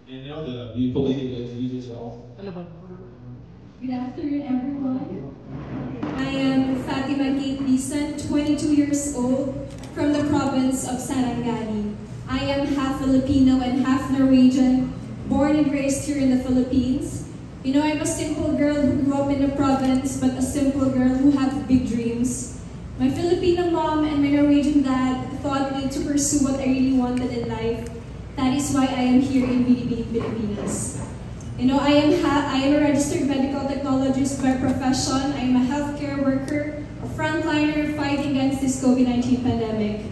And now the beautiful lady would like to introduce herself. Good afternoon, everyone. I am Fatima Kate Bisan, 22 years old, from the province of Sarangani. I am half Filipino and half Norwegian, born and raised here in the Philippines. You know, I'm a simple girl who grew up in the province, but a simple girl who had big dreams. My Filipino mom and my Norwegian dad taught me to pursue what I really wanted in life. That is why I am here in Binibining, Pilipinas. You know, I am a registered medical technologist by profession. I am a healthcare worker, a frontliner fighting against this COVID-19 pandemic.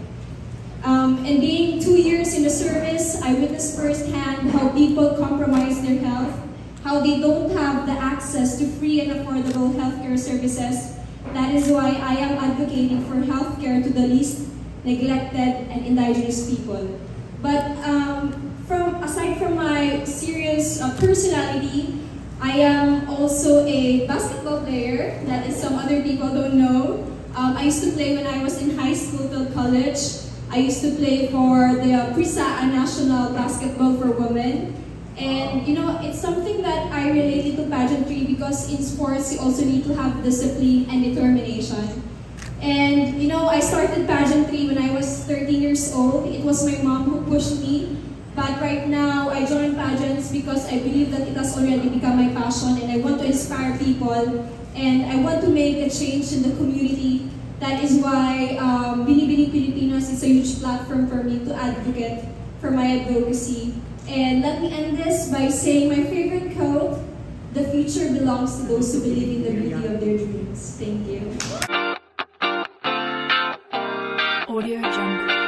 And being 2 years in the service, I witnessed firsthand how people compromise their health, how they don't have the access to free and affordable healthcare services. That is why I am advocating for healthcare to the least neglected and indigenous people. But aside from my serious personality, I am also a basketball player. That is some other people don't know. I used to play when I was in high school till college. I used to play for the Prisaan National Basketball for Women. And you know, it's something that I related to pageantry because in sports you also need to have discipline and determination. And you know, I started pageantry when I was 13 years old. It was my mom who pushed me. But right now, I join pageants because I believe that it has already become my passion and I want to inspire people and I want to make a change in the community. That is why Binibining Pilipinas is a huge platform for me to advocate for my advocacy. And let me end this by saying my favorite quote: "The future belongs to those who believe in the beauty of their dreams." Thank you. Audio Jungle.